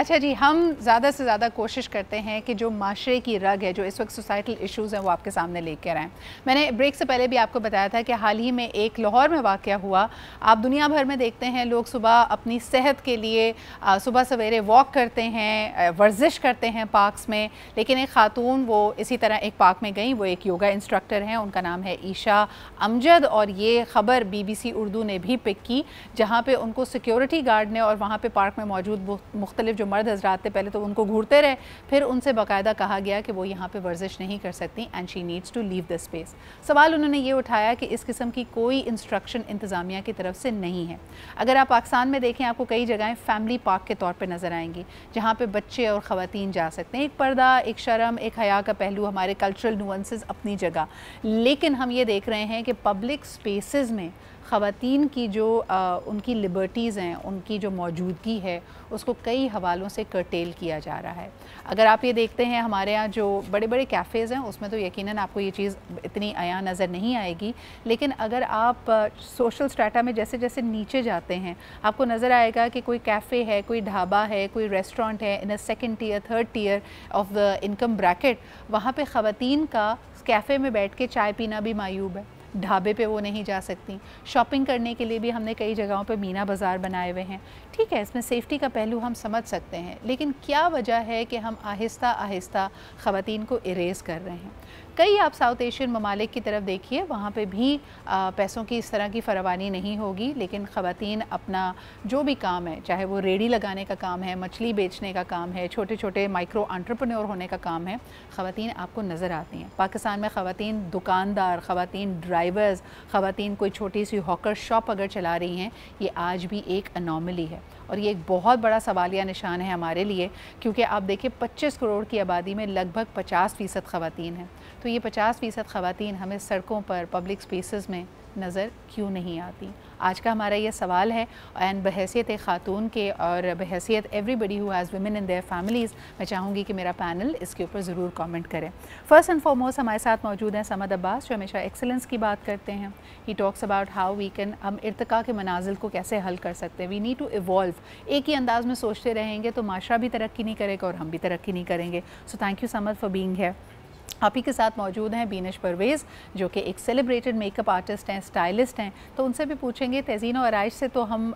अच्छा जी, हम ज़्यादा से ज़्यादा कोशिश करते हैं कि जो माशरे की रग है, जो इस वक्त सोसाइटल इश्यूज़ हैं, वो आपके सामने लेकर आएँ। मैंने ब्रेक से पहले भी आपको बताया था कि हाल ही में एक लाहौर में वाक़या हुआ। आप दुनिया भर में देखते हैं लोग सुबह अपनी सेहत के लिए सुबह सवेरे वॉक करते हैं, वर्जिश करते हैं पार्क्स में। लेकिन एक ख़ातून वो इसी तरह एक पार्क में गई, वो एक योगा इंस्ट्रक्टर हैं, उनका नाम है ईशा अमजद, और ये ख़बर BBC उर्दू ने भी पिक की, जहाँ पर उनको सिक्योरिटी गार्ड ने और वहाँ पर पार्क में मौजूद मुख्तलिफ जो मर्द हजरात थे पहले तो उनको घूरते रहे, फिर उनसे बाकायदा कहा गया कि वो यहाँ पे वर्जिश नहीं कर सकती and she needs to leave the space. सवाल उन्होंने ये उठाया कि इस किस्म की कोई इंस्ट्रक्शन इंतज़ामिया की तरफ से नहीं है। अगर आप पाकिस्तान में देखें, आपको कई जगहें फैमिली पार्क के तौर पर नज़र आएंगी जहाँ पर बच्चे और ख़वातीन जा सकते हैं। एक पर्दा, एक शर्म, एक हया का पहलू, हमारे कल्चरल नुअंसेस अपनी जगह, लेकिन हम ये देख रहे हैं कि पब्लिक स्पेसेस में ख़वातीन की जो उनकी लिबर्टीज़ हैं, उनकी जो मौजूदगी है, उसको कई हवालों से कर्टेल किया जा रहा है। अगर आप ये देखते हैं हमारे यहाँ जो बड़े बड़े कैफ़ेज़ हैं, उसमें तो यकीनन आपको ये चीज़ इतनी आया नज़र नहीं आएगी, लेकिन अगर आप सोशल स्ट्रैटा में जैसे जैसे नीचे जाते हैं, आपको नज़र आएगा कि कोई कैफ़े है, कोई ढाबा है, कोई रेस्टोरेंट है in a second tier, third tier of the income bracket, वहाँ पे ख़वातीन का कैफ़े में बैठ के चाय पीना भी मायूब है। ढाबे पे वो नहीं जा सकती। शॉपिंग करने के लिए भी हमने कई जगहों पे मीना बाज़ार बनाए हुए हैं। ठीक है, इसमें सेफ़्टी का पहलू हम समझ सकते हैं, लेकिन क्या वजह है कि हम आहिस्ता आहिस्ता ख़वातीन को इरेज़ कर रहे हैं। कई आप साउथ एशियन ममालिक की तरफ देखिए, वहाँ पे भी पैसों की इस तरह की फरावानी नहीं होगी, लेकिन ख़वातीन अपना जो भी काम है, चाहे वो रेडी लगाने का काम है, मछली बेचने का काम है, छोटे छोटे माइक्रो एंटरप्रेन्योर होने का काम है, ख़वातीन आपको नज़र आती हैं। पाकिस्तान में ख़वातीन दुकानदार, ख़वातीन ड्राइवर्स, ख़वातीन कोई छोटी सी हॉकर शॉप अगर चला रही हैं, ये आज भी एक अनोमली है और ये एक बहुत बड़ा सवालिया निशान है हमारे लिए, क्योंकि आप देखिए 25 करोड़ की आबादी में लगभग 50% ख़वातीन हैं। तो ये 50% ख़वातीन हमें सड़कों पर, पब्लिक स्पेसेस में नज़र क्यों नहीं आती? आज का हमारा ये सवाल है, एंड बहैसियत एक ख़ातून के और बहैसियत everybody who has women in their families, मैं चाहूँगी कि मेरा पैनल इसके ऊपर ज़रूर कमेंट करें। फ़र्स्ट एंड फॉरमोस्ट हमारे साथ मौजूद हैं समद अब्बास, जो हमेशा एक्सेलेंस की बात करते हैं। He talks about how we can, हम इर्तिका के मनाजिल को कैसे हल कर सकते हैं। We need to evolve. एक ही अंदाज़ में सोचते रहेंगे तो माशरा भी तरक्की नहीं करेगा और हम भी तरक्की नहीं करेंगे। So thank you Samad for being here. आप ही के साथ मौजूद हैं बीनिश परवेज़, जो कि एक सेलिब्रेटेड मेकअप आर्टिस्ट हैं, स्टाइलिस्ट हैं, तो उनसे भी पूछेंगे। तज़ीन और आराइश से तो हम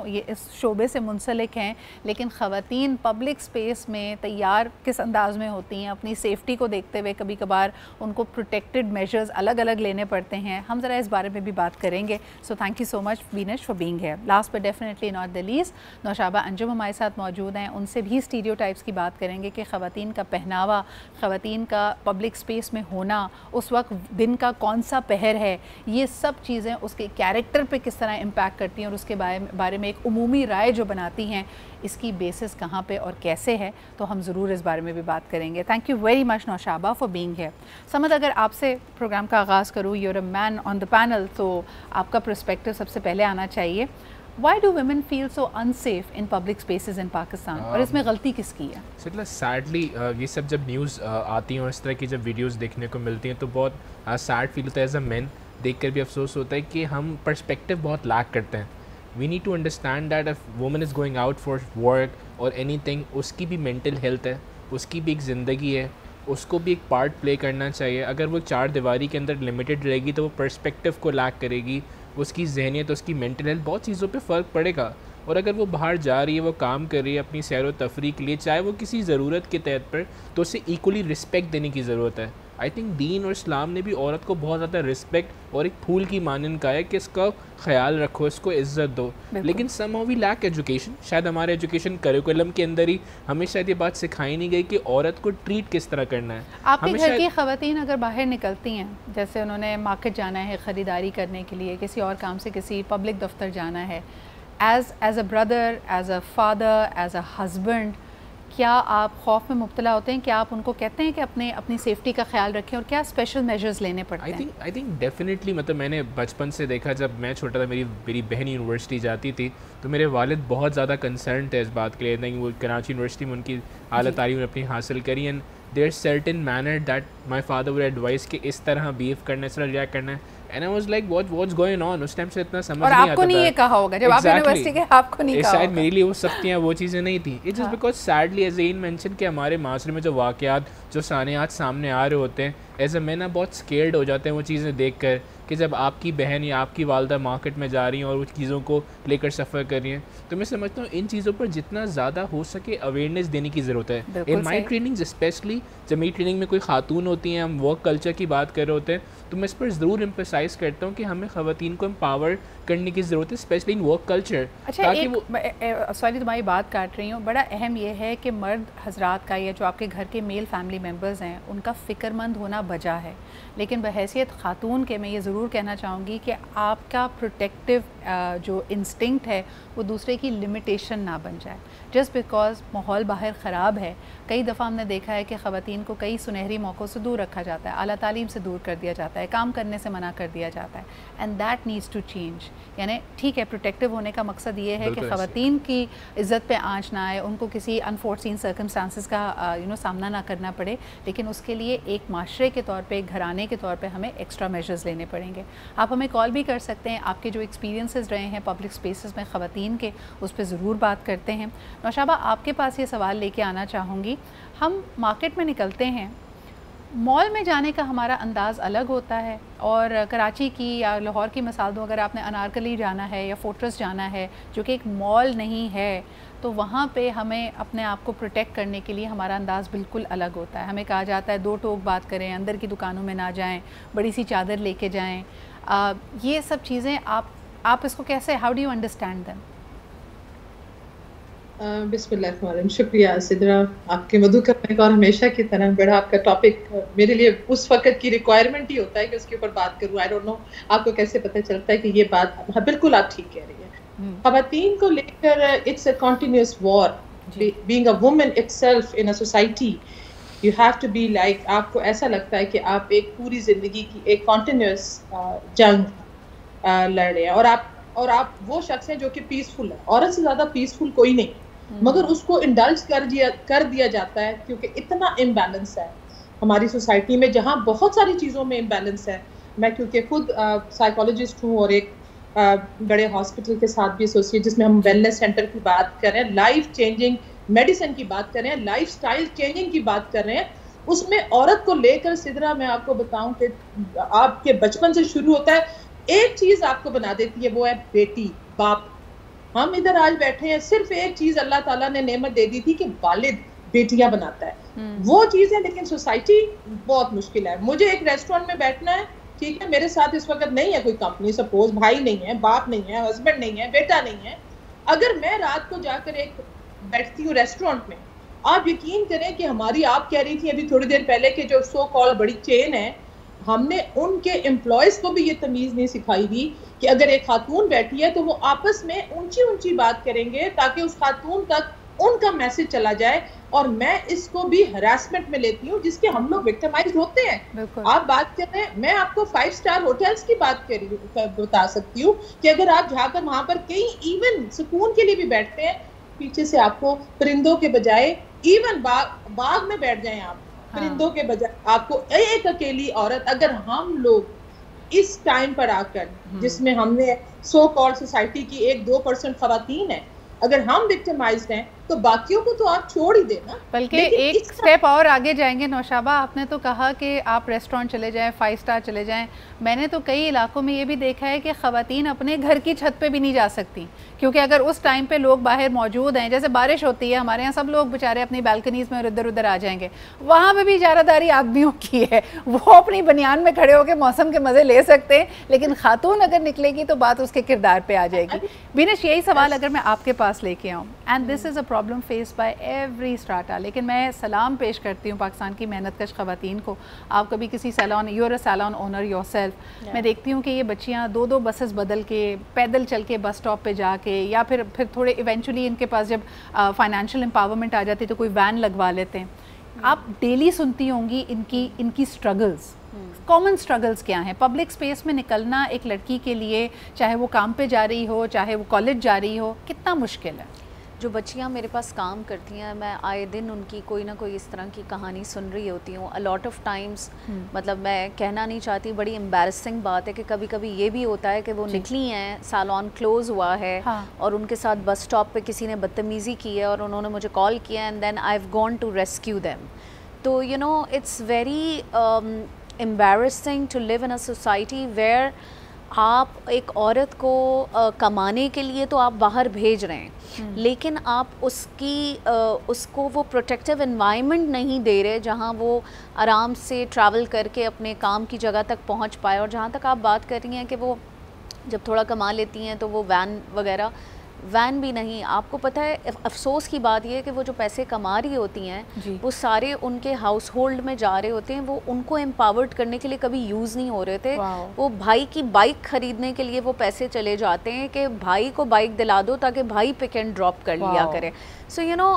ये इस शोबे से मुंसलिक हैं, लेकिन ख़वातीन पब्लिक स्पेस में तैयार किस अंदाज़ में होती हैं, अपनी सेफ्टी को देखते हुए कभी कभार उनको प्रोटेक्टेड मेजर्स अलग अलग लेने पड़ते हैं। हम ज़रा इस बारे में भी बात करेंगे। So thank you so much Beenish for being here. Last but definitely not the least, Naushaba Anjum हमारे साथ मौजूद हैं। उनसे भी स्टीरियोटाइप्स की बात करेंगे कि ख़वातीन का पहनावा, ख़वातीन का पब्लिक स्पेस में होना, उस वक्त दिन का कौन सा पहर है, ये सब चीज़ें उसके कैरेक्टर पे किस तरह इम्पैक्ट करती हैं और उसके बारे में एक उमूमी राय जो बनाती हैं, इसकी बेसिस कहाँ पे और कैसे है, तो हम ज़रूर इस बारे में भी बात करेंगे। Thank you very much Naushaba for being here. Samad, अगर आपसे प्रोग्राम का आगाज़ करूँ, you're a man on the panel, तो आपका पर्सपेक्टिव सबसे पहले आना चाहिए। Why do women feel so unsafe in public spaces in Pakistan? और इसमें गलती किसकी है? सैडली ये सब जब न्यूज़ आती हैं और इस तरह की जब वीडियोस देखने को मिलती हैं तो बहुत सैड फील होता है। एज अ मैन देख कर भी अफसोस होता है कि हम पर्सपेक्टिव बहुत लैक करते हैं। We need to understand that if woman is going out for work और एनीथिंग, उसकी भी मेंटल हेल्थ है, उसकी भी एक ज़िंदगी है, उसको भी एक पार्ट प्ले करना चाहिए। अगर वो चार दीवारी के अंदर लिमिटेड रहेगी तो वो पर्सपेक्टिव को लैक करेगी, उसकी जहनियत, उसकी मेंटल हेल्थ, बहुत चीज़ों पे फ़र्क पड़ेगा। और अगर वो बाहर जा रही है, वो काम कर रही है अपनी सैर व तफरी के लिए, चाहे वो किसी ज़रूरत के तहत पर, तो उसे इक्वली रिस्पेक्ट देने की ज़रूरत है। आई थिंक दीन और इस्लाम ने भी औरत को बहुत ज़्यादा रिस्पेक्ट और एक फूल की मानन कहा है कि इसका ख्याल रखो, इसको इज़्ज़त दो। लेकिन समहाउ वी लैक एजुकेशन। शायद हमारे एजुकेशन करिकुलम के अंदर ही हमें शायद ये बात सिखाई नहीं गई कि औरत को ट्रीट किस तरह करना है। आपके घर की ख़वातीन अगर बाहर निकलती हैं, जैसे उन्होंने मार्केट जाना है ख़रीदारी करने के लिए, किसी और काम से किसी पब्लिक दफ्तर जाना है, as a brother, as a father, as a husband, क्या आप खौफ में मुब्तला होते हैं? क्या आप उनको कहते हैं कि अपनी सेफ्टी का ख्याल रखें, और क्या स्पेशल मेजर्स लेने पड़ते हैं? आई थिंक डेफिनेटली, मतलब मैंने बचपन से देखा, जब मैं छोटा था, मेरी बहन यूनिवर्सिटी जाती थी तो मेरे वालिद बहुत ज़्यादा कंसर्न थे इस बात के लिए। नहीं, वो कराची यूनिवर्सिटी में उनकी आला तालीम अपनी हासिल करी, and there certain manner that my father would advise कि इस तरह बिहेव करना है, इस तरह रिएक्ट करना है। And I was like what's going on. उस टाइम से इतना समझ और नहीं आता था। आपको नहीं ये कहा होगा जब आप यूनिवर्सिटी के, आपको नहीं कहा शायद होगा। मेरे लिए वो सख्तियाँ वो चीज़ें नहीं थी। It's just because sadly as an mention कि हमारे माशरे में जो वाक़यात जो सानियात सामने आ रहे होते हैं, एज अ मैं ना बहुत स्केर्ड हो जाते हैं वो चीज़ें देख कर कि जब आपकी बहन या आपकी वालदा मार्केट में जा रही हैं और उस चीज़ों को लेकर सफ़र कर रही हैं, तो मैं समझता हूँ इन चीज़ों पर जितना ज़्यादा हो सके अवेयरनेस देने की ज़रूरत है। इन माई ट्रेनिंग स्पेशली जब मेरी ट्रेनिंग में कोई खातून होती हैं, हम वर्क कल्चर की बात कर रहे होते हैं, तो मैं इस पर ज़रूर एम्फसाइज़ करता हूँ कि हमें ख़वातीन को एम्पावर करने की ज़रूरत है, स्पेशली इन वर्क कल्चर। अच्छा, सॉरी तुम्हारी बात काट रही हूँ, बड़ा अहम ये है कि मर्द हजरात का या जो आपके घर के मेल फैमिली मेम्बर्स हैं उनका फ़िक्रमंद होना बजा है, लेकिन बहैसियत ख़ातून के मैं ये ज़रूर कहना चाहूँगी कि आपका प्रोटेक्टिव जो इंस्टिंक्ट है वो दूसरे की लिमिटेशन ना बन जाए। जस्ट बिकॉज माहौल बाहर ख़राब है, कई दफ़ा हमने देखा है कि ख़वातीन को कई सुनहरी मौक़ों से दूर रखा जाता है, आला तालीम से दूर कर दिया जाता है, काम करने से मना कर दिया जाता है, and that needs to change. यानी ठीक है, प्रोटेक्टिव होने का मकसद ये है कि ख़वातीन की इज़्ज़त पे आँच ना आए, उनको किसी अनफोर्सिन सर्कमस्टांसिस का सामना ना करना पड़े, लेकिन उसके लिए एक माशरे के तौर पे, एक घराने के तौर पे हमें एक्स्ट्रा मेजर्स लेने पड़ेंगे। आप हमें कॉल भी कर सकते हैं, आपके जो एक्सपीरियंसेस रहे हैं पब्लिक स्पेसेस में ख़वातीन के, उस पर ज़रूर बात करते हैं। नौशाबा, आपके पास ये सवाल लेके आना चाहूँगी, हम मार्केट में निकलते हैं, मॉल में जाने का हमारा अंदाज़ अलग होता है, और कराची की या लाहौर की मिसाल दूँ, अगर आपने अनारकली जाना है या फोर्ट्रेस जाना है जो कि एक मॉल नहीं है, तो वहाँ पे हमें अपने आप को प्रोटेक्ट करने के लिए हमारा अंदाज़ बिल्कुल अलग होता है। हमें कहा जाता है दो टोक बात करें, अंदर की दुकानों में ना जाएं, बड़ी सी चादर लेके जाएं। ये सब चीज़ें आप इसको कैसे, how do you understand them? बिस्मिल्लाह, शुक्रिया सिद्रा आपके मधु करने का, और हमेशा की तरह बड़ा आपका टॉपिक मेरे लिए उस वक्त की रिक्वायरमेंट ही होता है कि उसके ऊपर बात करूं। आई डोंट नो आपको कैसे पता चलता है कि ये बात, हाँ बिल्कुल आप ठीक कह रही हैं। ख़वातीन को लेकर it's a continuous war, being a woman itself in a society, you have to be like, आपको ऐसा लगता है कि आप एक पूरी ज़िंदगी की एक कंटिन्यूअस जंग लड़ रहे हैं, और आप वो शख्स हैं जो कि पीसफुल है। औरत से ज़्यादा पीसफुल कोई नहीं, मगर उसको इंडल्ज कर दिया जाता है क्योंकि इतना इम्बैलेंस है हमारी सोसाइटी में, जहाँ बहुत सारी चीज़ों में इम्बैलेंस है। मैं क्योंकि खुद साइकोलॉजिस्ट हूँ और एक बड़े हॉस्पिटल के साथ भी एसोसिएट, जिसमें हम वेलनेस सेंटर की बात कर रहे हैं, लाइफ चेंजिंग मेडिसिन की बात कर रहे हैं, लाइफ स्टाइल चेंजिंग की बात कर रहे हैं, उसमें औरत को लेकर सिदरा मैं आपको बताऊं कि आपके बचपन से शुरू होता है, एक चीज़ आपको बना देती है, वो है बेटी बाप। हम इधर आज बैठे हैं, सिर्फ एक चीज अल्लाह ताला ने नेमत दे दी थी कि वालिद बेटियां बनाता है, वो चीज है। लेकिन सोसाइटी बहुत मुश्किल है। मुझे एक रेस्टोरेंट में बैठना है, ठीक है, मेरे साथ इस वक्त नहीं है कोई कंपनी, सपोज भाई नहीं है, बाप नहीं है, हस्बैंड नहीं है, बेटा नहीं है, अगर मैं रात को जाकर एक बैठती हूँ रेस्टोरेंट में, आप यकीन करें कि हमारी, आप कह रही थी अभी थोड़ी देर पहले कि जो सो कॉल बड़ी चेन है, हमने उनके एम्प्लॉयज को भी ये तमीज नहीं सिखाई दी कि अगर एक खातून बैठी है तो वो आपस में ऊंची ऊंची बात करेंगे ताकि उस खातून तक उनका मैसेज चला जाए। और मैं इसको भी हरासमेंट में लेती हूँ जिसके हम लोग विक्टिमाइज होते हैं। आप बात कर रहे हैं, मैं आपको 5 स्टार होटल्स की बात बता सकती हूँ कि अगर आप जाकर वहां पर कई इवन सुकून के लिए भी बैठते हैं, पीछे से आपको परिंदों के बजाय, इवन बाग में बैठ जाएं आप, परिंदों के बजाय आपको एक अकेली औरत, अगर हम लोग इस टाइम पर आकर, जिसमें हमने सो कॉल्ड सोसाइटी की 1-2% खवातीन है, अगर हम विक्टिमाइज्ड हैं तो बाकियों को तो आप छोड़ ही देना। बल्कि एक स्टेप और आगे जाएंगे नौशाबा, आपने तो कहा कि आप रेस्टोरेंट चले जाएं, 5 स्टार चले जाएं, मैंने तो कई इलाकों में ये भी देखा है कि ख़वातीन अपने घर की छत पे भी नहीं जा सकती, क्योंकि अगर उस टाइम पे लोग बाहर मौजूद हैं, जैसे बारिश होती है हमारे यहाँ, सब लोग बेचारे अपनी बालकनीज में इधर उधर आ जाएंगे, वहाँ पर भी इजारादारी आदमियों की है, वो अपनी बनियान में खड़े होकर मौसम के मज़े ले सकते हैं, लेकिन खातून अगर निकलेगी तो बात उसके किरदार पर आ जाएगी। बिनश, यही सवाल अगर मैं आपके पास लेके आऊँ, and this is a problem face by every starter, लेकिन मैं सलाम पेश करती हूँ पाकिस्तान की मेहनतकश ख़वातीन को। आप कभी किसी salon, you're a salon owner yourself, मैं देखती हूँ कि ये बच्चियाँ 2-2 बसेस बदल के, पैदल चल के बस स्टॉप पे जाके, या फिर थोड़े इवेंचुअली इनके पास जब फाइनेंशियल एम्पावरमेंट आ जाती है तो कोई वैन लगवा लेते हैं। आप डेली सुनती होंगी इनकी स्ट्रगल्स, कॉमन स्ट्रगल्स क्या हैं? पब्लिक स्पेस में निकलना एक लड़की के लिए, चाहे वो काम पे जा रही हो, चाहे वो कॉलेज जा रही हो, कितना मुश्किल है? जो बच्चियां मेरे पास काम करती हैं, मैं आए दिन उनकी कोई ना कोई इस तरह की कहानी सुन रही होती हूँ। अ लॉट ऑफ टाइम्स, मतलब मैं कहना नहीं चाहती, बड़ी एम्बैरसिंग बात है कि कभी कभी ये भी होता है कि वो निकली हैं, सालोन क्लोज़ हुआ है, और उनके साथ बस स्टॉप पे किसी ने बदतमीज़ी की है और उन्होंने मुझे कॉल किया and then I have gone to rescue them. तो you know it's very embarrassing to live in a society where आप एक औरत को कमाने के लिए तो आप बाहर भेज रहे हैं, लेकिन आप उसको वो प्रोटेक्टिव एनवायरनमेंट नहीं दे रहे जहाँ वो आराम से ट्रैवल करके अपने काम की जगह तक पहुँच पाए। और जहाँ तक आप बात कर रही हैं कि वो जब थोड़ा कमा लेती हैं तो वो वैन भी नहीं, आपको पता है अफसोस की बात यह है कि वो जो पैसे कमा रही होती हैं वो सारे उनके हाउस होल्ड में जा रहे होते हैं, वो उनको एम्पावर्ड करने के लिए कभी यूज़ नहीं हो रहे थे। वो भाई की बाइक ख़रीदने के लिए वो पैसे चले जाते हैं कि भाई को बाइक दिला दो ताकि भाई पिक एंड ड्रॉप कर लिया करे। So you know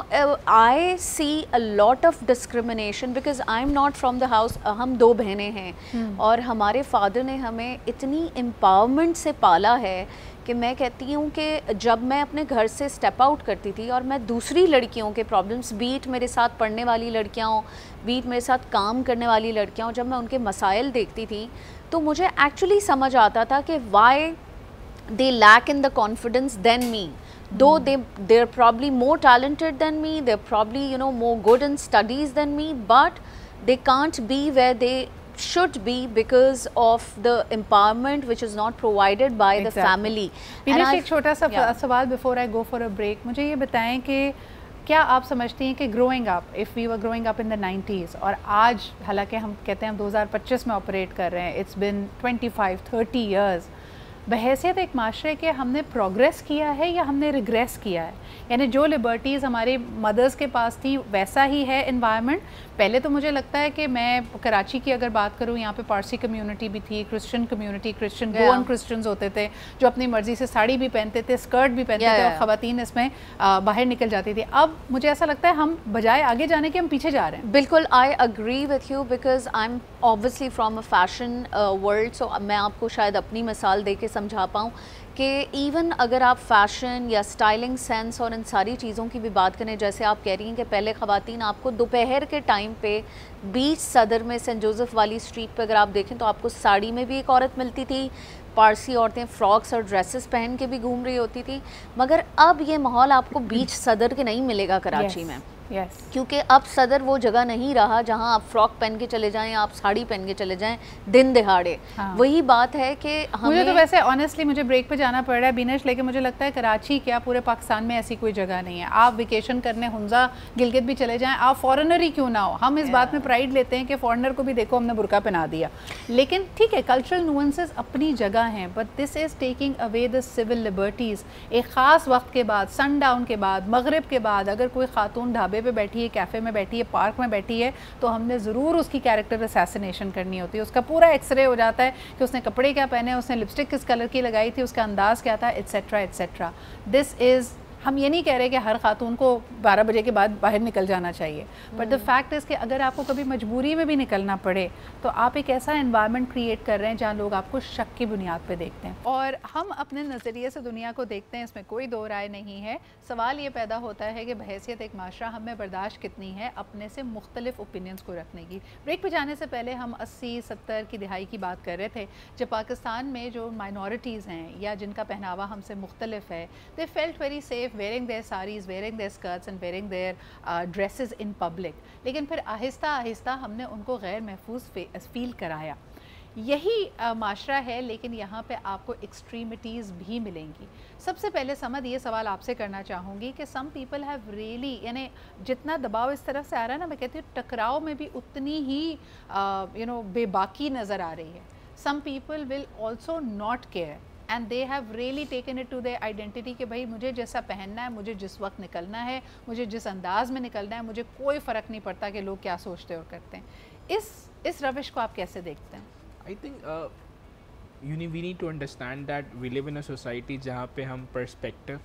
I see a lot of discrimination because I am not from the house. हम 2 बहनें हैं और हमारे फादर ने हमें इतनी एम्पावरमेंट से पाला है कि मैं कहती हूँ कि जब मैं अपने घर से स्टेप आउट करती थी और मैं दूसरी लड़कियों के प्रॉब्लम्स, बीट मेरे साथ पढ़ने वाली लड़कियाँ हों, बीट मेरे साथ काम करने वाली लड़कियाँ हों, जब मैं उनके मसाइल देखती थी तो मुझे एक्चुअली समझ आता था कि why they lack in the confidence than me, though they're probably more talented than me, they're probably, you know, more good in studies than me, but they can't be where they should be because of the empowerment which is not provided by the family. Vinesh, एक छोटा सा सवाल before I go for a break, मुझे ये बताएं कि क्या आप समझती हैं कि growing up, if we were growing up in the 90s और आज, हालांकि हम कहते हैं हम 2025 में ऑपरेट कर रहे हैं, इट्स बिन 25-30 ईयर्स, बहैसियत एक माशरे के हमने प्रोग्रेस किया है या हमने रिग्रेस किया है? यानी जो लिबर्टीज़ हमारे मदर्स के पास थी वैसा ही है इन्वायरमेंट? पहले तो मुझे लगता है कि मैं कराची की अगर बात करूँ, यहाँ पे पारसी कम्युनिटी भी थी, Christian community, Christian Goan Christians होते थे जो अपनी मर्ज़ी से साड़ी भी पहनते थे, स्कर्ट भी पहनते थे और ख़वातीन इसमें बाहर निकल जाती थी। अब मुझे ऐसा लगता है हम बजाय आगे जाने के हम पीछे जा रहे हैं। बिल्कुल, I agree with you because I am obviously from a fashion world, so मैं आपको शायद अपनी मिसाल दे के समझा पाऊँ कि इवन अगर आप फ़ैशन या स्टाइलिंग सेंस और इन सारी चीज़ों की भी बात करें, जैसे आप कह रही हैं कि पहले ख़वातीन आपको दोपहर के टाइम पे बीच सदर में सेंट जोसेफ वाली स्ट्रीट पे अगर आप देखें तो आपको साड़ी में भी एक औरत मिलती थी, पारसी औरतें फ्रॉक्स और ड्रेसेस पहन के भी घूम रही होती थी। मगर अब ये माहौल आपको बीच सदर के नहीं मिलेगा कराची में, क्योंकि अब सदर वो जगह नहीं रहा जहां आप फ्रॉक पहन के चले जाएं, आप साड़ी पहन के चले जाएं दिन दिहाड़े। वही बात है कि हमें, मुझे तो वैसे ऑनेस्टली मुझे ब्रेक पे जाना पड़ रहा है बिनेश, लेकिन मुझे लगता है कराची क्या पूरे पाकिस्तान में ऐसी कोई जगह नहीं है। आप वेकेशन करने हुंजा गिलगित भी चले जाएं, आप फॉरेनर ही क्यों ना हो, हम इस बात में प्राइड लेते हैं कि फॉरेनर को भी देखो हमने बुर्का पहना दिया। लेकिन ठीक है, कल्चरल नुएंसेस अपनी जगह हैं, but this is taking away the civil liberties. एक ख़ास वक्त के बाद, सनडाउन के बाद, मगरिब के बाद अगर कोई खातून ढाबे पे बैठी है, कैफ़े में बैठी है, पार्क में बैठी है, तो हमने ज़रूर उसकी कैरेक्टर असैसिनेशन करनी होती है। उसका पूरा एक्सरे हो जाता है कि उसने कपड़े क्या पहने, उसने लिपस्टिक किस कलर की लगाई थी, उसका अंदाज़ क्या था, एट्सेट्रा एट्सेट्रा। दिस इज़, हम ये नहीं कह रहे कि हर खातून को 12 बजे के बाद बाहर निकल जाना चाहिए, बट द फैक्ट इज़ कि अगर आपको कभी मजबूरी में भी निकलना पड़े तो आप एक ऐसा एनवायरनमेंट क्रिएट कर रहे हैं जहाँ लोग आपको शक की बुनियाद पे देखते हैं और हम अपने नज़रिए से दुनिया को देखते हैं, इसमें कोई दो राय नहीं है। सवाल ये पैदा होता है कि बहैसियत एक माशरा हमें बर्दाश्त कितनी है अपने से मुख्तलिफ ओपिनियंस को रखने की। ब्रेक पे जाने से पहले हम 80-70 की दिहाई की बात कर रहे थे, जब पाकिस्तान में जो माइनॉरिटीज़ हैं या जिनका पहनावा हमसे मुख्तलिफ है, they felt very safe wearing their sarees, wearing their skirts and wearing their dresses in public। लेकिन फिर आहिस्ता आहिस्ता हमने उनको गैर महफूज फील कराया। यही माशरा है, लेकिन यहाँ पे आपको एक्सट्रीमिटीज़ भी मिलेंगी। सबसे पहले समद ये सवाल आपसे करना चाहूँगी कि सम पीपल हैव रियली, यानी जितना दबाव इस तरफ से आ रहा है ना, मैं कहती हूँ टकराव में भी उतनी ही बेबाकी नज़र आ रही है। Some people will also not care and they have really taken it to their identity कि भाई मुझे जैसा पहनना है, मुझे जिस वक्त निकलना है, मुझे जिस अंदाज में निकलना है, मुझे कोई फ़र्क नहीं पड़ता कि लोग क्या सोचते और करते हैं। इस रविश को आप कैसे देखते हैं? I think we need to understand that we live in a society जहाँ पे हम पर्सपेक्टिव,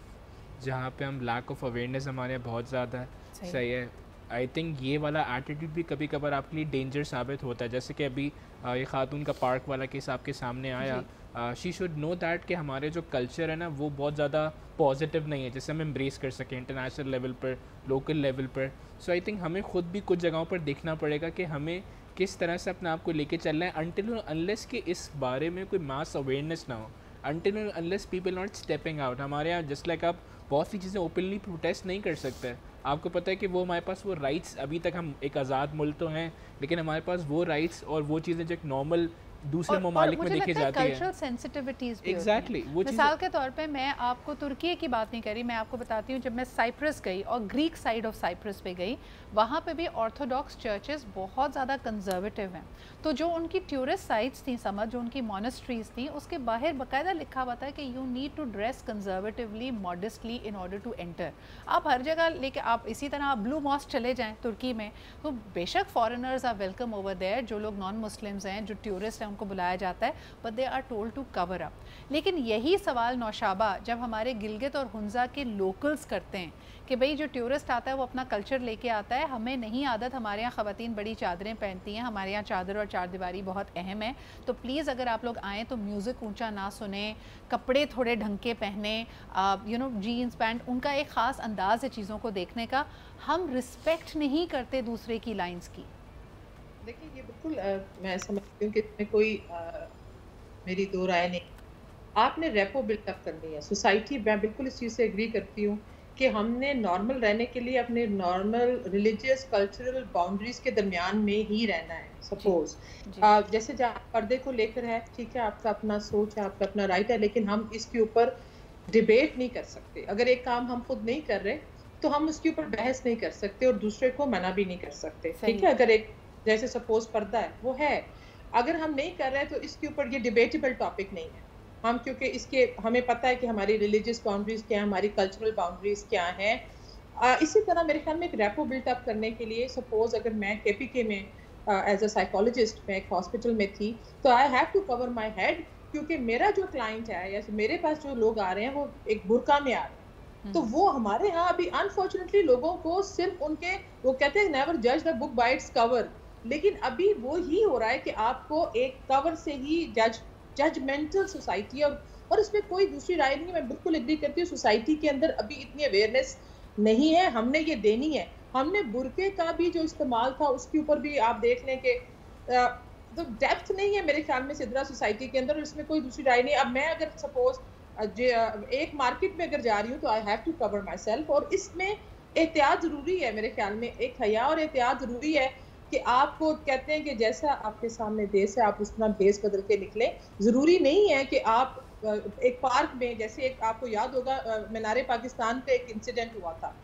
जहाँ पे हम लैक ऑफ अवेयरनेस हमारे बहुत ज़्यादा है। सही है। आई थिंक ये वाला एटीट्यूड भी कभी कभार आपके लिए डेंजर साबित होता है। जैसे कि अभी ये खातून का पार्क वाला केस आपके सामने आया, शी शुड नो दैट कि हमारे जो कल्चर है ना वो बहुत ज़्यादा पॉजिटिव नहीं है जैसे हम एम्ब्रेस कर सकें इंटरनेशनल लेवल पर, लोकल लेवल पर। सो आई थिंक हमें खुद भी कुछ जगहों पर देखना पड़ेगा कि हमें किस तरह से अपने आप को लेके चलना है, अनटिल अनलेस कि इस बारे में कोई मास अवेयरनेस ना हो, until unless people not stepping out. हमारे यहाँ जस्ट लाइक आप बहुत सी चीज़ें ओपनली प्रोटेस्ट नहीं कर सकते। आपको पता है कि वो हमारे पास वो राइट्स, अभी तक हम एक आज़ाद मुल्क तो हैं लेकिन हमारे पास वो राइट्स और वो चीज़ें जो एक नॉर्मल दूसरे ममालिक में देखी जाती है, कल्चरल सेंसिटिविटीज भी एग्जैक्टली वो मिसाल के तौर पे मैं आपको तुर्की की बात नहीं करी, मैं आपको बताती हूँ जब मैं साइप्रस गई और ग्रीक साइड ऑफ साइप्रस पे गई, वहाँ पे भी ऑर्थोडॉक्स चर्चेस बहुत ज़्यादा कंजर्वेटिव हैं। तो जो उनकी टूरिस्ट साइट्स थी समझ, जो उनकी मोनेस्ट्रीज थी, उसके बाहर बाकायदा लिखा हुआ था कि you need to dress conservatively modestly in order to enter. आप हर जगह लेके आप इसी तरह आप ब्लू मॉस्क चले जाएँ तुर्की में, तो बेशक foreigners are welcome over there, जो लोग नॉन मुस्लिम्स हैं, जो टूरिस्ट हैं, उनको बुलाया जाता है, but they are told to cover up. लेकिन यही सवाल नौशाबा जब हमारे गिलगित और हुंजा के लोकल्स करते हैं कि भाई जो टूरिस्ट आता है वो अपना कल्चर लेके आता है, हमें नहीं आदत, हमारे यहाँ ख़वातीन बड़ी चादरें पहनती हैं, हमारे यहाँ चादर और चारदीवारी बहुत अहम है, तो प्लीज़ अगर आप लोग आएँ तो म्यूज़िक ऊंचा ना सुने, कपड़े थोड़े ढंग के पहने, यू नो जीन्स पैंट, उनका एक ख़ास अंदाज़ है चीज़ों को देखने का। हम रिस्पेक्ट नहीं करते दूसरे की लाइन्स की। देखिए ये बिल्कुल मैं समझती हूँ कि इसमें कोई मेरी दो राय नहीं। आपने रेपो बिल्डअप करनी है सोसाइटी, मैं बिल्कुल इस चीज़ से एग्री करती हूँ कि हमने नॉर्मल रहने के लिए अपने नॉर्मल रिलीजियस कल्चरल बाउंड्रीज के दरमियान में ही रहना है। सपोज जैसे पर्दे को लेकर है, ठीक है, आपका अपना सोच है, आपका अपना राइट है, लेकिन हम इसके ऊपर डिबेट नहीं कर सकते। अगर एक काम हम खुद नहीं कर रहे तो हम उसके ऊपर बहस नहीं कर सकते और दूसरे को मना भी नहीं कर सकते, ठीक है। अगर एक जैसे सपोज पर्दा है, वो है, अगर हम नहीं कर रहे तो इसके ऊपर ये डिबेटेबल टॉपिक नहीं है। हम क्योंकि इसके हमें पता है कि हमारी रिलीजियस बाउंड्रीज क्या है, हमारी कल्चरल बाउंड्रीज क्या हैं। इसी तरह मेरे ख्याल में एक रेपो बिल्टअप करने के लिए, सपोज अगर मैं KPK में एज अ साइकोलॉजिस्ट मैं एक हॉस्पिटल में थी, तो I have to cover my head, क्योंकि मेरा जो क्लाइंट है या मेरे पास जो लोग आ रहे हैं वो एक बुर्का में आ रहे हैं। तो वो हमारे यहाँ अभी अनफॉर्चुनेटली लोगों को सिर्फ उनके, वो कहते हैं नेवर जज the book by its cover, लेकिन अभी वो ही हो रहा है कि आपको एक कवर से ही जजमेंटल सोसाइटी, और इसमें कोई दूसरी राय नहीं है। मैं बिल्कुल एग्री करती हूँ, सोसाइटी के अंदर अभी इतनी अवेयरनेस नहीं है, हमने ये देनी है। हमने बुरके का भी जो इस्तेमाल था उसके ऊपर भी आप देख लें कि तो डेप्थ नहीं है मेरे ख्याल में सिदरा सोसाइटी के अंदर, और इसमें कोई दूसरी राय नहीं। अब मैं अगर सपोज एक मार्केट में अगर जा रही हूँ तो I have to cover myself, और इसमें एहतियात ज़रूरी है मेरे ख्याल में, एक हया और एहतियात ज़रूरी है कि आपको कहते हैं कि जैसा आपके सामने देश है आप उस तरह भेस बदल के निकले। ज़रूरी नहीं है कि आप एक पार्क में, जैसे एक आपको याद होगा मीनार पाकिस्तान पे एक इंसिडेंट हुआ था,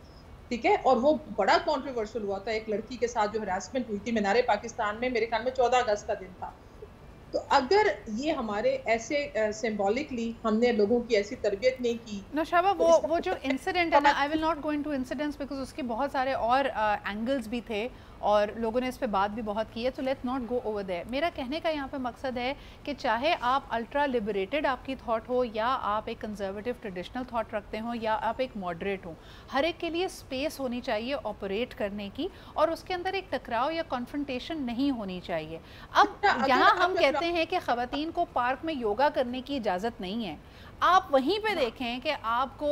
ठीक है, और वो बड़ा कॉन्ट्रोवर्शियल हुआ था, एक लड़की के साथ जो हरासमेंट हुई थी मीनार पाकिस्तान में, मेरे ख्याल में 14 अगस्त का दिन था। तो अगर ये हमारे ऐसे सिंबॉलिकली हमने लोगों की ऐसी तरबियत नहीं की। नौशाबा, वो जो इंसिडेंट है ना, I will not go into incidents because उसके बहुत सारे और एंगल्स भी थे और लोगों ने इस पे बात भी बहुत की है, तो let's not go over there. मेरा कहने का यहाँ पे मकसद है कि चाहे आप अल्ट्रा लिबरेटेड आपकी थॉट हो, या आप एक कंजर्वेटिव ट्रेडिशनल थॉट रखते हो, या आप एक मॉडरेट हो, हर एक के लिए स्पेस होनी चाहिए ऑपरेट करने की, और उसके अंदर एक टकराव या कॉन्फ्रंटेशन नहीं होनी चाहिए। अब यहाँ हम कहते हैं कि ख़वातीन को पार्क में योगा करने की इजाज़त नहीं है, आप वहीं पे देखें कि आपको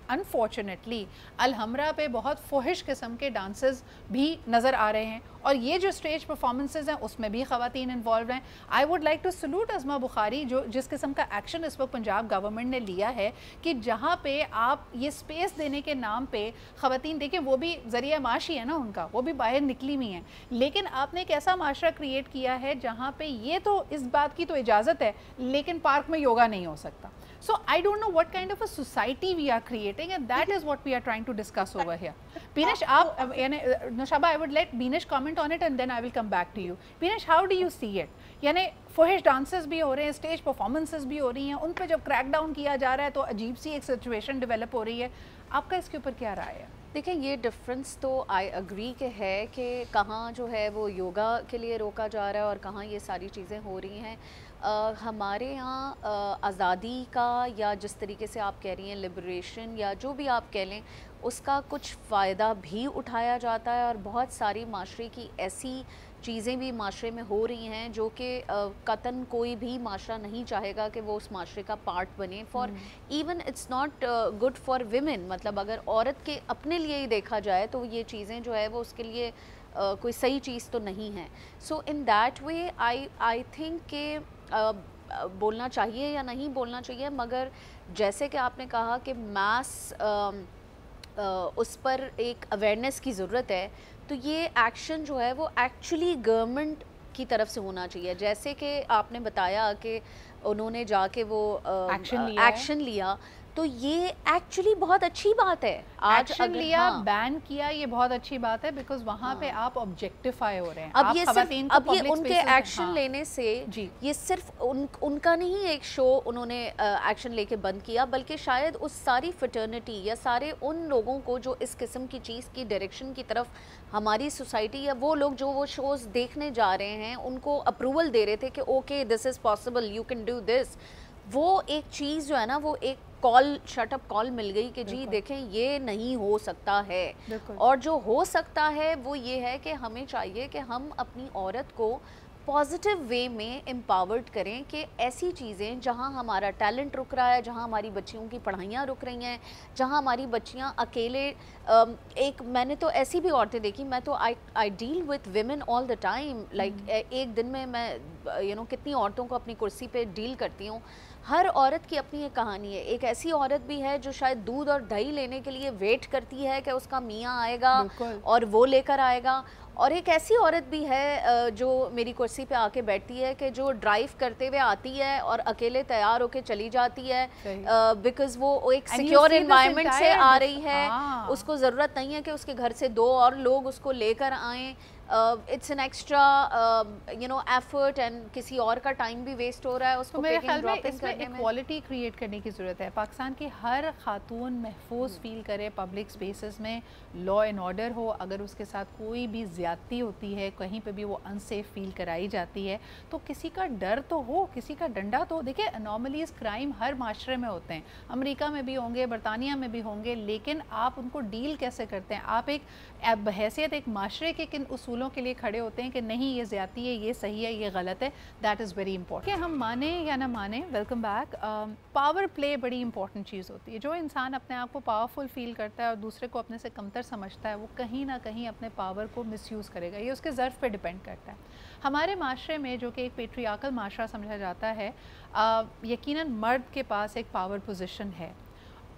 अनफॉर्चुनेटली अलहमरा पे बहुत फोहिश किस्म के डांसेस भी नज़र आ रहे हैं, और ये जो स्टेज परफॉर्मेंसेज हैं उसमें भी ख़वातीन इन्वॉल्व हैं। I would like to salute Azma Bukhari, जो जिस किस्म का एक्शन इस वक्त पंजाब गवर्नमेंट ने लिया है कि जहाँ पे आप ये स्पेस देने के नाम पे ख़वातीन, देखिए वो भी ज़रिया माश ही है ना उनका, वो भी बाहर निकली हुई हैं, लेकिन आपने एक ऐसा माशरा क्रिएट किया है जहाँ पे ये तो इस बात की तो इजाज़त है लेकिन पार्क में योगा नहीं हो सकता। So I don't know what kind of a society we are creating, and that is what we are trying to discuss over here. Binesh, Noshaba, I would let Binesh comment on it and then I will come back to you. Binesh, how do you see it? यानी फोहिश dances भी हो रहे हैं, stage performances भी हो रही हैं, उन पे जब क्रैक डाउन किया जा रहा है तो अजीब सी एक सिचुएशन डेवलप हो रही है। आपका इसके ऊपर क्या राय है? देखिए, ये डिफरेंस तो आई अग्री के है कि कहाँ जो है वो योगा के लिए रोका जा रहा है और कहाँ ये सारी चीज़ें हो रही हैं। हमारे यहाँ आज़ादी का, या जिस तरीके से आप कह रही हैं लिबरेशन, या जो भी आप कह लें, उसका कुछ फ़ायदा भी उठाया जाता है, और बहुत सारी माशरे की ऐसी चीज़ें भी माशरे में हो रही हैं जो कि कतन कोई भी माशरा नहीं चाहेगा कि वो उस माशरे का पार्ट बने। For even it's not good for women, मतलब अगर औरत के अपने लिए ही देखा जाए तो ये चीज़ें जो है वो उसके लिए कोई सही चीज़ तो नहीं है। सो in that way I think कि बोलना चाहिए या नहीं बोलना चाहिए, मगर जैसे कि आपने कहा कि मास उस पर एक अवेयरनेस की ज़रूरत है, तो ये एक्शन जो है वो एक्चुअली गवर्नमेंट की तरफ से होना चाहिए। जैसे कि आपने बताया कि उन्होंने जाके वो एक्शन लिया, तो ये एक्चुअली बहुत अच्छी बात है। आज एक्शन लिया, हाँ, बैन किया, ये बहुत अच्छी बात है, बिकॉज वहाँ पे आप ऑब्जेक्टिफाई हो रहे हैं। अब आप ये खवातीन सिर्फ को अब ये public उनके spaces में- एक्शन हाँ, लेने से जी। ये सिर्फ उनका नहीं एक शो उन्होंने एक्शन लेके बंद किया, बल्कि शायद उस सारी फिटर्निटी या सारे उन लोगों को जो इस किस्म की चीज़ की डायरेक्शन की तरफ हमारी सोसाइटी या वो लोग जो वो शोज़ देखने जा रहे हैं उनको अप्रूवल दे रहे थे कि okay this is possible, you can do this, वो एक चीज़ जो है ना वो एक कॉल, शट अप कॉल मिल गई कि जी देखें ये नहीं हो सकता है। और जो हो सकता है वो ये है कि हमें चाहिए कि हम अपनी औरत को पॉजिटिव वे में एम्पावर्ड करें कि ऐसी चीज़ें जहां हमारा टैलेंट रुक रहा है, जहां हमारी बच्चियों की पढ़ाइयाँ रुक रही हैं, जहां हमारी बच्चियां अकेले एक मैंने तो ऐसी भी औरतें देखी, मैं तो I deal with women all the time, like एक दिन में मैं कितनी औरतों को अपनी कुर्सी पे डील करती हूँ। हर औरत की अपनी एक कहानी है। एक ऐसी औरत भी है जो शायद दूध और दही लेने के लिए वेट करती है कि उसका मियाँ आएगा और वो लेकर आएगा, और एक ऐसी औरत भी है जो मेरी कुर्सी पे आके बैठती है कि जो ड्राइव करते हुए आती है और अकेले तैयार होके चली जाती है बिकॉज वो एक सिक्योर एनवायरनमेंट से आ रही है। उसको ज़रूरत नहीं है कि उसके घर से 2 और लोग उसको लेकर आएँ। It's an extra effort and किसी और का टाइम भी वेस्ट हो रहा है उसको। तो मेरे ख्याल में इसमें इक्वालिटी क्रिएट करने की ज़रूरत है। पाकिस्तान की हर खातून महफूज फील करे पब्लिक स्पेसेस में, लॉ एंड ऑर्डर हो, अगर उसके साथ कोई भी ज़्यादती होती है, कहीं पे भी वो अनसेफ फील कराई जाती है, तो किसी का डर तो हो, किसी का डंडा तो। देखिए अनॉमलीज क्राइम हर माशरे में होते हैं, अमेरिका में भी होंगे, बरतानिया में भी होंगे, लेकिन आप उनको डील कैसे करते हैं? आप एक बहैसियत एक माशरे के किन उसूलों के लिए खड़े होते हैं कि नहीं ये ज़्यादती है, ये सही है, ये गलत है। That is very important. हम माने या ना माने, वेलकम बैक। पावर प्ले बड़ी इंपॉर्टेंट चीज़ होती है। जो इंसान अपने आप को पावरफुल फील करता है और दूसरे को अपने से कमतर समझता है, वो कहीं ना कहीं अपने पावर को मिसयूज़ करेगा। ये उसके ज़र्फ़ पे डिपेंड करता है। हमारे माशरे में जो कि एक पेट्रियार्कल माशरा समझा जाता है, यकीनन मर्द के पास एक पावर पोजीशन है,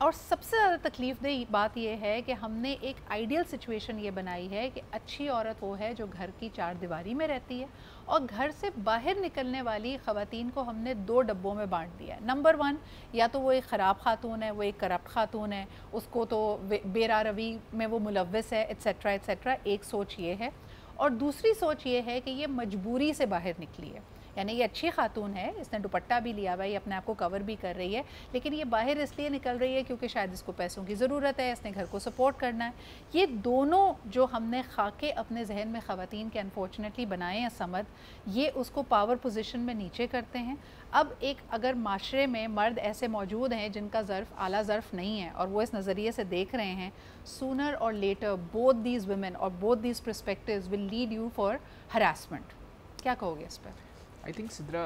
और सबसे ज़्यादा तकलीफ़देह बात यह है कि हमने एक आइडियल सिचुएशन ये बनाई है कि अच्छी औरत वो है जो घर की 4 दीवारी में रहती है, और घर से बाहर निकलने वाली ख़वातीन को हमने 2 डब्बों में बांट दिया है। नंबर 1, या तो वो एक ख़राब खातून है, वो एक करप्ट खातून है, उसको तो बेरा रवी में वो मुलव्वस है, एट्सेट्रा एट्सेट्रा। एक सोच ये है, और दूसरी सोच ये है कि ये मजबूरी से बाहर निकली है, यानी ये अच्छी खातून है, इसने दुपट्टा भी लिया हुआ है, ये अपने आप को कवर भी कर रही है, लेकिन ये बाहर इसलिए निकल रही है क्योंकि शायद इसको पैसों की ज़रूरत है, इसने घर को सपोर्ट करना है। ये दोनों जो हमने खाके अपने जहन में ख़वातीन के अनफॉर्चुनेटली बनाए हैं समझ, ये उसको पावर पोजीशन में नीचे करते हैं। अब एक अगर माशरे में मर्द ऐसे मौजूद हैं जिनका ज़र्फ़ आला ज़र्फ़ नहीं है और वो इस नज़रिए से देख रहे हैं, सूनर और लेटर बोथ दीज वुमेन और both these perspectives will lead you for harassment. क्या कहोगे इस पर? I think Sidra,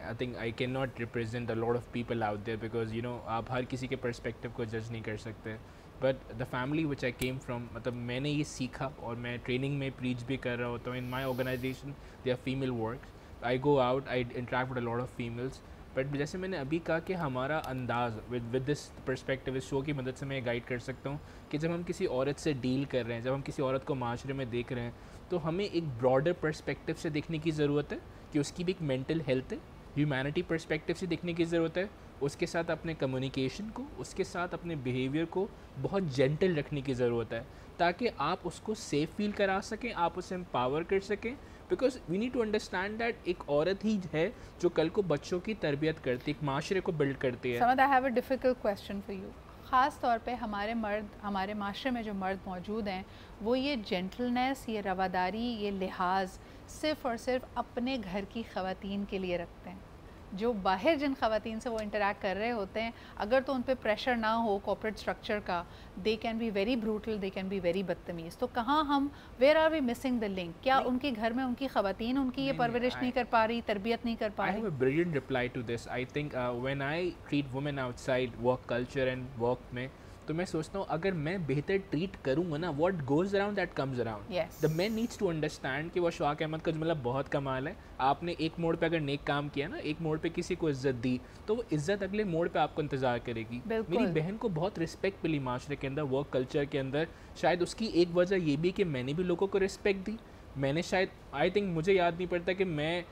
I think I cannot represent a lot of people out there because आप हर किसी के perspective को judge नहीं कर सकते, but the family which I came from, मतलब मैंने ये सीखा और मैं training में preach भी कर रहा होता हूँ। In my organization there are female works, I go out, I interact with a lot of females, but जैसे मैंने अभी कहा कि हमारा अंदाज़ विद दिस पर्सपेक्टिव, इस शो की मदद से मैं गाइड कर सकता हूँ कि जब हम किसी औरत से डील कर रहे हैं, जब हम किसी औरत को माशरे में देख रहे हैं, तो हमें एक ब्रॉडर पर्सपेक्टिव से देखने की ज़रूरत है कि उसकी भी एक मेंटल हेल्थ है, ह्यूमैनिटी पर्सपेक्टिव से देखने की ज़रूरत है, उसके साथ अपने कम्युनिकेशन को, उसके साथ अपने बिहेवियर को बहुत जेंटल रखने की ज़रूरत है, ताकि आप उसको सेफ़ फील करा सकें, आप उसे एम्पावर कर सकें। Because we need to understand that एक औरत ही है जो कल को बच्चों की तरबियत करती है, एक माशरे को बिल्ड करती है। Samad, I have a difficult question for you. ख़ास तौर पे हमारे मर्द, हमारे माशरे में जो मर्द मौजूद हैं, वो ये जेंटलनेस, ये रवादारी, ये लिहाज सिर्फ़ और सिर्फ अपने घर की ख़वातीन के लिए रखते हैं। जो बाहर जिन ख़वातीन से वो इंटरेक्ट कर रहे होते हैं, अगर तो उन पे प्रेशर ना हो कॉर्पोरेट स्ट्रक्चर का, they can be very brutal, they can be very बदतमीज़। तो कहाँ हम, where are we missing the link? क्या उनके घर में उनकी ख़वातीन उनकी ये परवरिश नहीं कर पा रही, तरबियत नहीं कर पा रही? I have a brilliant reply to this. I think when I treat women outside work culture and work में, तो मैं सोचता हूँ अगर मैं बेहतर ट्रीट करूँगा ना, what goes around that comes around. Yes. The man needs to understand कि वो शौक अहमद का जुमला बहुत कमाल है। आपने एक मोड़ पे अगर नेक काम किया ना, एक मोड़ पे किसी को इज्जत दी, तो वो इज्जत अगले मोड़ पे आपको इंतजार करेगी। मेरी बहन को बहुत रिस्पेक्ट मिली माशरे के अंदर, वर्क कल्चर के अंदर। शायद उसकी एक वजह ये भी कि मैंने भी लोगों को रिस्पेक्ट दी। मैंने शायद, आई थिंक मुझे याद नहीं पड़ता कि मैं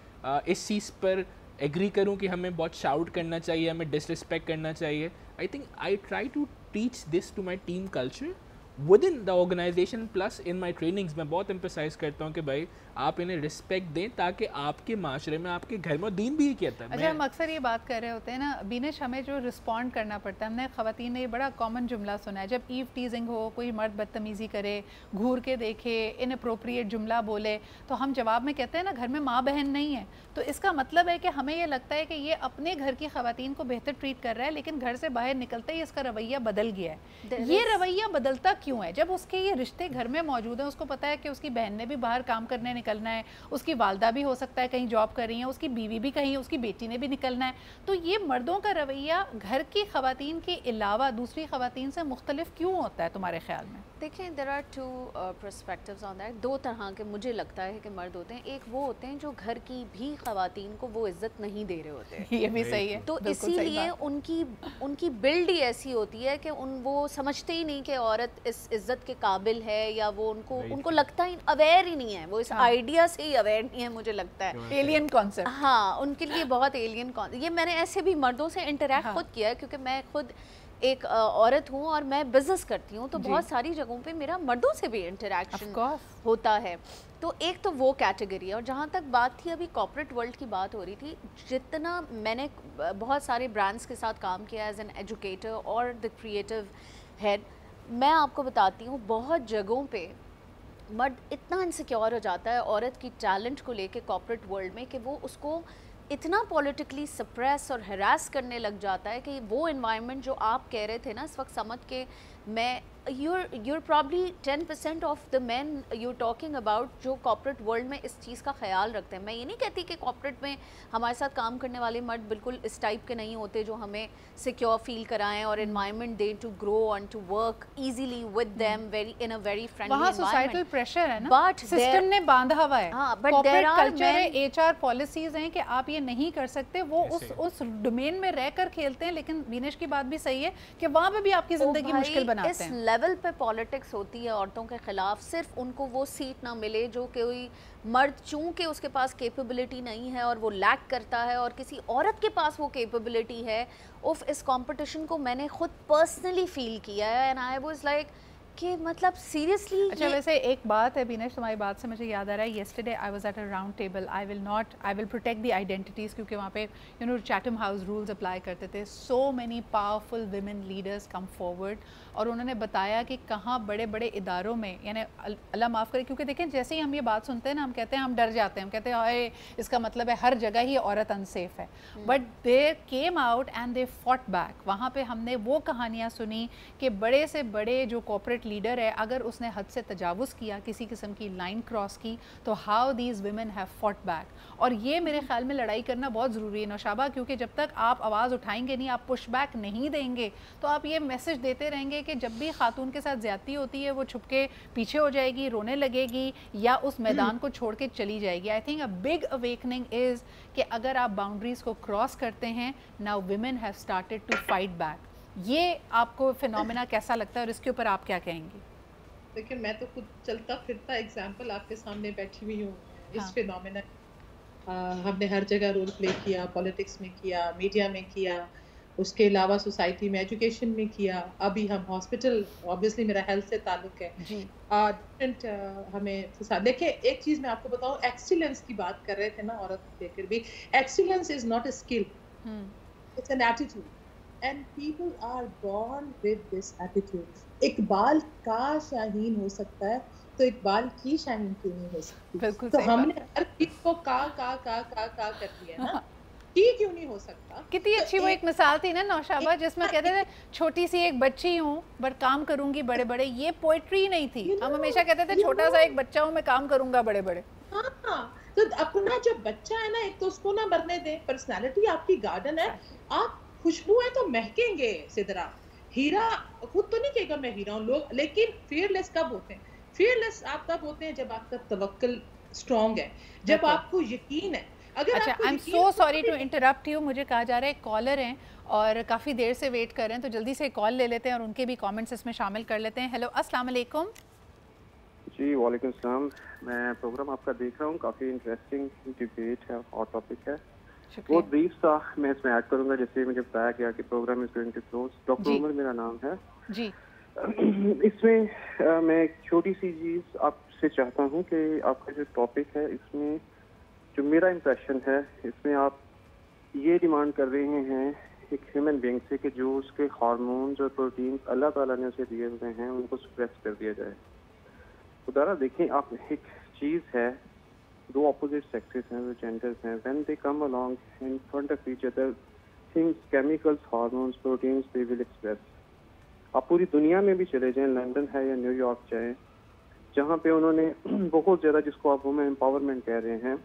इस चीज़ पर एग्री करूं कि हमें बहुत शाउट करना चाहिए, हमें डिसरिस्पेक्ट करना चाहिए। I think I try to teach this to my team culture within the organisation plus in my trainings. मैं बहुत एम्फसाइज करता हूँ कि भाई आप इन्हें रिस्पेक्ट दें ताकि आपके माशरे में, आपके घर में, दीन भी ये कहता है। अच्छा, हम अक्सर ये बात कर रहे होते हैं ना बीनिश, हमें जो रिस्पॉन्ड करना पड़ता है, हमने ख़वातीन ने ये बड़ा कॉमन जुमला सुना है, जब ईव टीजिंग हो, कोई मर्द बदतमीज़ी करे, घूर के देखे, इनअप्रोप्रिएट जुमला बोले, तो हम जवाब में कहते हैं ना घर में माँ बहन नहीं है। तो इसका मतलब है कि हमें ये लगता है कि ये अपने घर की ख़वातीन को बेहतर ट्रीट कर रहा है, लेकिन घर से बाहर निकलते ही इसका रवैया बदल गया है। ये रवैया बदलता क्यों है? जब उसके ये रिश्ते घर में मौजूद हैं, उसको पता है कि उसकी बहन ने भी बाहर काम करने निकलना है, उसकी वालदा भी हो सकता है कहीं जॉब कर रही हैं, उसकी बीवी भी कहीं, उसकी बेटी ने भी निकलना है। तो ये मर्दों का रवैया घर की ख़वातीन के अलावा दूसरी ख़वातीन से मुख्तलिफ क्यों होता है तुम्हारे ख्याल में? देखिए, there are two perspectives on that. दो तरह के मुझे लगता है कि मर्द होते हैं। एक वो होते हैं जो घर की भी ख़वातीन को वो इज़्ज़त नहीं दे रहे होते ये भी सही है। तो इसीलिए उनकी बिल्ड ही ऐसी होती है कि वो समझते ही नहीं कि औरत इस इज़्ज़त के काबिल है, या वो उनको लगता ही, अवेयर ही नहीं है, वो इस आइडिया से ही अवेयर नहीं है, मुझे लगता है। Alien concept. हाँ, उनके लिए बहुत एलियन कॉन्सेप्ट। ये मैंने ऐसे भी मर्दों से इंटरेक्ट खुद किया है, क्योंकि मैं खुद एक औरत हूँ और मैं बिजनेस करती हूँ, तो बहुत सारी जगहों पे मेरा मर्दों से भी इंटरेक्शन होता है। तो एक तो वो कैटेगरी है। और जहाँ तक बात थी अभी कॉर्पोरेट वर्ल्ड की बात हो रही थी, जितना मैंने बहुत सारे ब्रांड्स के साथ काम किया एज एन एजुकेटर और द क्रिएटिव हेड, मैं आपको बताती हूँ बहुत जगहों पे मर्द इतना इनसिक्योर हो जाता है औरत की टैलेंट को लेके कॉर्पोरेट वर्ल्ड में, कि वो उसको इतना पॉलिटिकली सप्रेस और हरास करने लग जाता है कि वो एनवायरनमेंट जो आप कह रहे थे ना इस वक्त, समझ के मैं you're probably 10% of the man you're talking about जो कॉर्पोरेट वर्ल्ड में इस चीज़ का ख्याल रखते हैं। मैं ये नहीं कहती कि कॉर्पोरेट में हमारे साथ काम करने वाले मर्द बिल्कुल इस टाइप के नहीं होते जो हमें सिक्योर फील कराएं और एनवायरनमेंट दें to grow and to work easily with them very in a very friendly environment. वहाँ सोसाइटल प्रेशर है ना, बट सिस्टम ने बांधा हुआ है। हाँ, बट देयर आर कल्चर है, एचआर पॉलिसीज हैं कि आप ये नहीं कर सकते। वो उस डोमेन में रहकर खेलते हैं। लेकिन बीनेश की बात भी सही है कि वहाँ पे भी आपकी जिंदगी मुश्किल बनाते हैं। इस लेवल पे पॉलिटिक्स होती है औरतों के खिलाफ, सिर्फ उनको वो सीट ना मिले जो कोई मर्द चूंकि उसके पास कैपेबिलिटी नहीं है और वो लैक करता है और किसी औरत के पास वो कैपेबिलिटी है। इस कंपटीशन को मैंने खुद पर्सनली फील किया है एंड आई वाज लाइक कि मतलब सीरियसली। अच्छा, वैसे एक बात है बीनेश, तुम्हारी बात से मुझे याद आ रहा है, yesterday I was at a round table. I will protect the identities, क्योंकि वहाँ पे चैथम हाउस रूल्स अप्लाई करते थे। So many powerful women leaders come forward, और उन्होंने बताया कि कहाँ बड़े बड़े इदारों में, यानी अल्लाह माफ़ करे, क्योंकि देखें जैसे ही हम ये बात सुनते हैं ना, हम कहते हैं, हम डर जाते हैं, हम कहते हैं हाय इसका मतलब है हर जगह ही औरत अनसेफ है। But they came out and they fought back. वहाँ पे हमने वो कहानियाँ सुनी कि बड़े से बड़े जो कॉर्पोरेट लीडर है, अगर उसने हद से तजावुज़ किया, किसी किस्म की लाइन क्रॉस की, तो how these women have fought back. और ये मेरे ख्याल में लड़ाई करना बहुत ज़रूरी है नौशाबा, क्योंकि जब तक आप आवाज़ उठाएंगे नहीं, आप पुश बैक नहीं देंगे, तो आप ये मैसेज देते रहेंगे कि जब भी खातून के साथ ज़्यादती होती है वो छुप के पीछे हो जाएगी, रोने लगेगी या उस मैदान को छोड़ के चली जाएगी। I think a big awakening is कि अगर आप बाउंड्रीज़ को क्रॉस करते हैं, now women have started to fight back. ये आपको फिनोमेना कैसा लगता है और इसके ऊपर आप क्या कहेंगी? देखिए, मैं तो खुद चलता फिरता एग्जाम्पल आपके सामने बैठी हुई हूँ इस फिनोमेना। हमने हर जगह रोल प्ले किया, पॉलिटिक्स में किया, मीडिया में किया, उसके अलावा सोसाइटी में, एजुकेशन में किया। अभी हम हॉस्पिटल, ऑब्वियसली मेरा हेल्थ से ताल्लुक है जी। हमें देखिए, एक चीज़ मैं आपको बताऊँ, एक्सीलेंस की बात कर रहे थे ना औरत लेकर भी, excellence is not a skill, it's an attitude and people are born with this attitude. Iqbal का शाहीन हो सकता है तो इकबाल की शाहीन क्यों नहीं हो सकती? तो हमने हर चीज को का कर दिया ना ही क्यों नहीं हो सकता? कितनी अच्छी वो एक मिसाल थी ना नौशाबा, जिसमें कहते थे छोटी सी एक बच्ची हूँ बट काम करूंगी बड़े बड़े। ये पोएट्री नहीं थी, हम हमेशा कहते थे छोटा सा एक बच्चा हूँ मैं काम करूंगा बड़े बड़े। हाँ, तो अपना जो बच्चा है ना, एक तो उसको ना मरने दें। पर्सनालिटी आपकी गार्डन है, आप खुशबू है तो महकेंगे। सिदरा हीरा खुद तो नहीं कहेगा मैं हीरा हूँ लोग, लेकिन फियरलेस कब होते हैं? फियरलेस आप तब होते हैं जब आपका तवक्कुल स्ट्रांग है, जब आपको यकीन है। अगर अच्छा, I am so sorry to interrupt you, मुझे कहा जा रहा है कॉलर हैं और काफ़ी देर से वेट कर रहे हैं, तो जल्दी से कॉल ले लेते हैं और उनके भी कमेंट्स इसमें शामिल कर लेते हैं। हेलो, अस्सलाम वालेकुम। जी वालेकुम सलाम। मैं प्रोग्राम आपका देख रहा हूँ, काफ़ी इंटरेस्टिंग डिबेट है और टॉपिक है। बहुत ब्रीफ सा मैं इसमें ऐड करूँगा, जैसे मुझे बताया गया कि program is going to close. Doctor Umar मेरा नाम है जी। इसमें मैं एक छोटी सी चीज़ आपसे चाहता हूँ कि आपका जो टॉपिक है, इसमें जो मेरा इम्प्रेशन है, इसमें आप ये डिमांड कर रहे हैं एक ह्यूमन बीइंग से कि जो उसके हार्मोन्स और प्रोटीन्स अल्लाह ताला ने उसे दिए हुए हैं उनको सप्रेस कर दिया जाए। उदाहरण देखें आप, एक चीज़ है, दो ऑपोजिट सेक्सेस हैं, जो जेंडर्स हैं, when they come along in front of each other, things, chemicals, hormones, proteins, they will express. आप पूरी दुनिया में भी चले जाएं, लंदन है या न्यूयॉर्क जाएं, जहाँ पे उन्होंने बहुत ज़्यादा, जिसको आप वुमेन एम्पावरमेंट कह रहे हैं,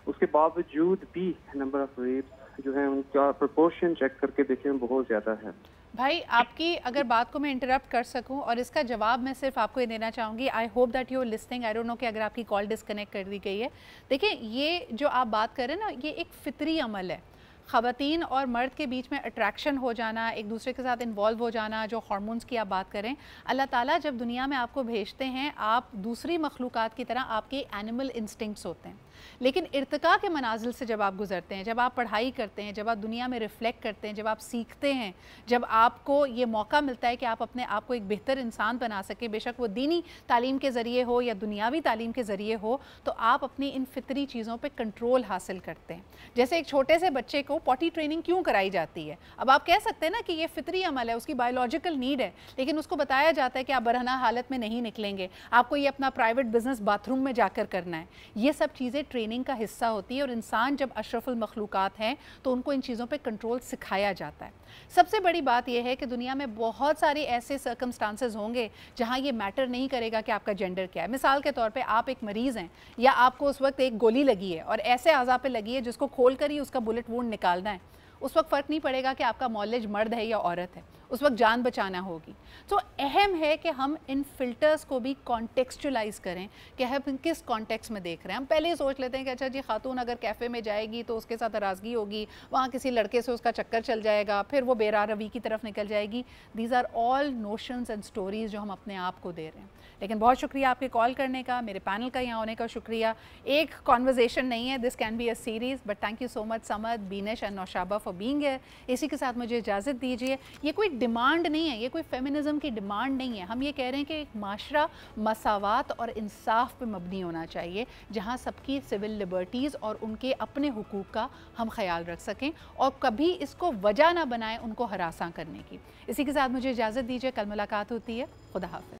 उसके बावजूद भी नंबर ऑफ रेप्स जो है उनका प्रोपोर्शन चेक करके देखें बहुत ज़्यादा है। भाई आपकी अगर बात को मैं इंटरप्ट कर सकूं और इसका जवाब मैं सिर्फ आपको ये देना चाहूँगी, I hope that you are listening. I don't know कि अगर आपकी कॉल डिस्कनेक्ट कर दी गई है। देखिए, ये जो आप बात कर रहे हैं ना, ये एक फितरी अमल है। ख़वातीन और मर्द के बीच में अट्रैक्शन हो जाना, एक दूसरे के साथ इन्वॉल्व हो जाना, जो हार्मोन्स की आप बात करें, अल्लाह ताला जब दुनिया में आपको भेजते हैं, आप दूसरी मखलूक़ात की तरह आपके एनिमल इंस्टिंक्ट्स होते हैं। लेकिन इर्तिका के मनाजिल से जब आप गुजरते हैं, जब आप पढ़ाई करते हैं, जब आप दुनिया में रिफ़्लेक्ट करते हैं, जब आप सीखते हैं, जब आपको ये मौका मिलता है कि आप अपने आप को एक बेहतर इंसान बना सकें, बेशक वो दीनी तालीम के ज़रिए हो या दुनियावी तालीम के ज़रिए हो, तो आप अपनी इन फितरी चीज़ों पर कंट्रोल हासिल करते हैं। जैसे एक छोटे से बच्चे को पॉटी ट्रेनिंग क्यों कराई जाती है? अब आप कह सकते हैं ना कि ये फितरी अमल है, उसकी बायोलॉजिकल नीड है, लेकिन उसको बताया जाता है कि आप बरहना हालत में नहीं निकलेंगे, आपको ये अपना प्राइवेट बिजनेस बाथरूम में जाकर करना है। ये सब चीज़ें ट्रेनिंग का हिस्सा होती है और इंसान जब अशरफुल मखलूक़ात हैं तो उनको इन चीज़ों पे कंट्रोल सिखाया जाता है। सबसे बड़ी बात यह है कि दुनिया में बहुत सारे ऐसे सर्कमस्टांसेस होंगे जहाँ ये मैटर नहीं करेगा कि आपका जेंडर क्या है। मिसाल के तौर पे आप एक मरीज़ हैं या आपको उस वक्त एक गोली लगी है और ऐसे आज़ा पे लगी है जिसको खोल कर ही उसका बुलेट वुंड निकालना है, उस वक्त फ़र्क नहीं पड़ेगा कि आपका मौलिज मर्द है या औरत है, उस वक्त जान बचाना होगी। तो अहम है कि हम इन फ़िल्टर्स को भी कॉन्टेक्चुअलाइज़ करें कि हम किस कॉन्टेक्स्ट में देख रहे हैं। हम पहले ही सोच लेते हैं कि अच्छा जी, खातून अगर कैफ़े में जाएगी तो उसके साथ नाराज़गी होगी, वहाँ किसी लड़के से उसका चक्कर चल जाएगा, फिर वो बेरा रवी की तरफ निकल जाएगी। These are all notions and stories जो हम अपने आप को दे रहे हैं। लेकिन बहुत शुक्रिया आपके कॉल करने का, मेरे पैनल का यहाँ होने का शुक्रिया। एक कॉन्वर्जेसन नहीं है, this can be a series, but thank you so much Samad, Beenish and Naushaba for being here. इसी के साथ मुझे इजाज़त दीजिए। ये कोई डिमांड नहीं है, ये कोई फेमिनिज्म की डिमांड नहीं है। हम ये कह रहे हैं कि एक माशरा मसावात और इंसाफ पे मबनी होना चाहिए, जहाँ सबकी सिविल लिबर्टीज़ और उनके अपने हुकूक का हम ख्याल रख सकें और कभी इसको वजह ना बनाएं उनको हरासा करने की। इसी के साथ मुझे इजाज़त दीजिए, कल मुलाकात होती है। खुदा हाफ़िज़।